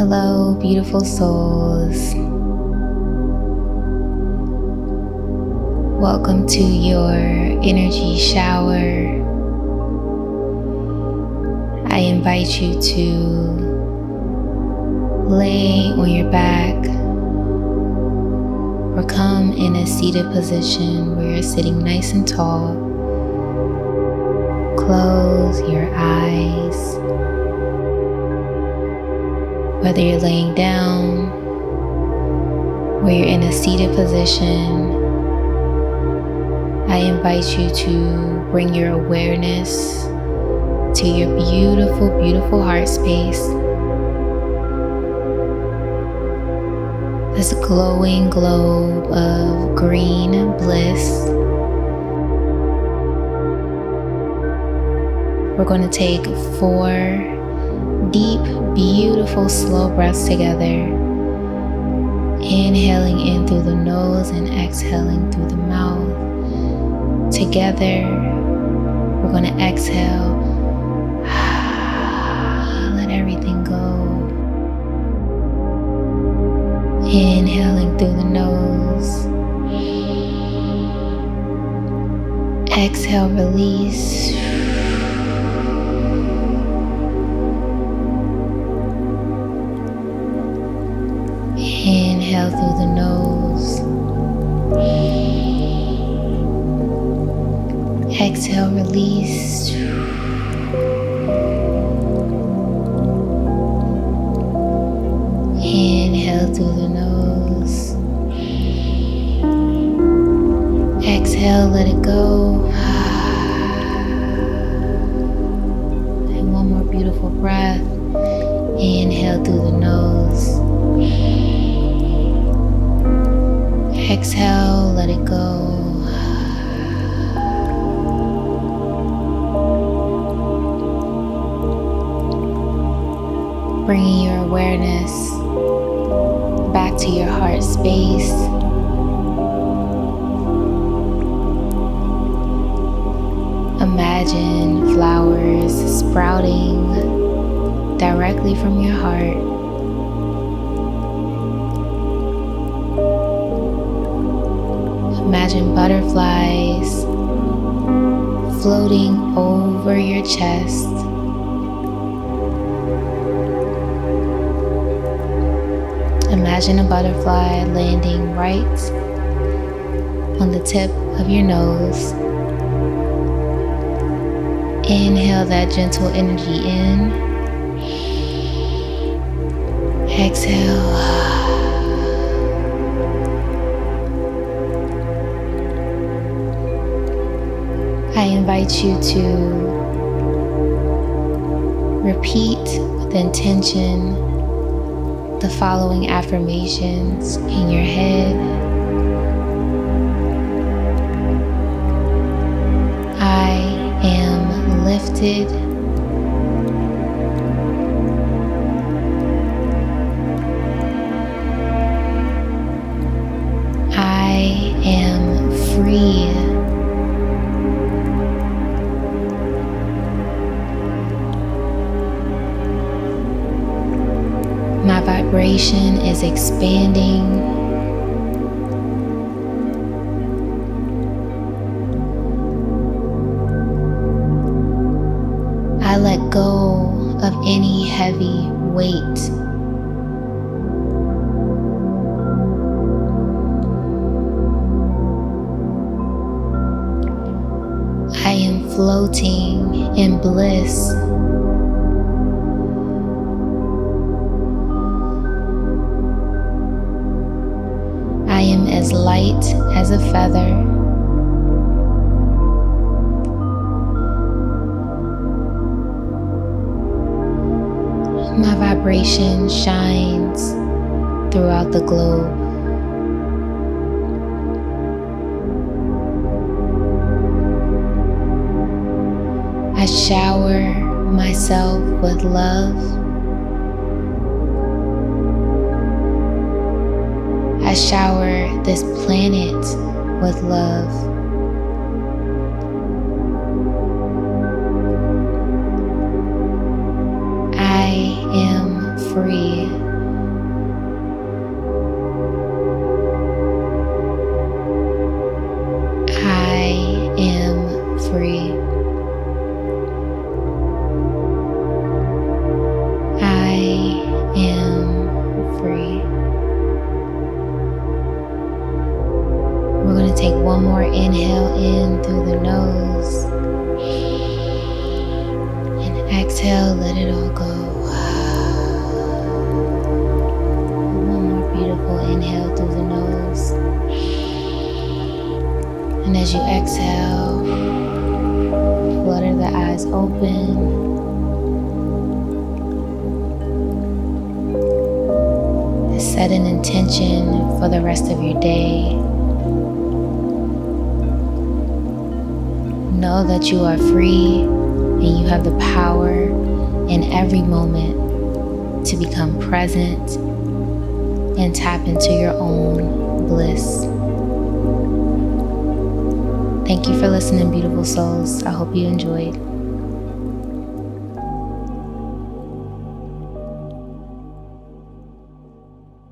Hello, beautiful souls. Welcome to your energy shower. I invite you to lay on your back or come in a seated position where you're sitting nice and tall. Close your eyes. Whether you're laying down or you're in a seated position, I invite you to bring your awareness to your beautiful, beautiful heart space. This glowing globe of green bliss. We're going to take 4 deep, beautiful, slow breaths together. Inhaling in through the nose and exhaling through the mouth. Together, we're going to exhale. Let everything go. Inhaling through the nose. Exhale, release. Inhale through the nose. Exhale, release. Inhale through the nose. Exhale, let it go. And one more beautiful breath. Inhale through the nose. Exhale, let it go. Bringing your awareness back to your heart space. Imagine flowers sprouting directly from your heart. Imagine butterflies floating over your chest. Imagine a butterfly landing right on the tip of your nose. Inhale that gentle energy in. Exhale. I invite you to repeat with intention the following affirmations in your head. I am lifted. I am free. My vibration is expanding. I let go of any heavy weight. I am floating in bliss. I am as light as a feather. My vibration shines throughout the globe. I shower myself with love. I shower this planet with love. I am free. One more inhale in through the nose. And exhale, let it all go. One more beautiful inhale through the nose. And as you exhale, flutter the eyes open. Set an intention for the rest of your day. Know that you are free and you have the power in every moment to become present and tap into your own bliss. Thank you for listening, beautiful souls. I hope you enjoyed.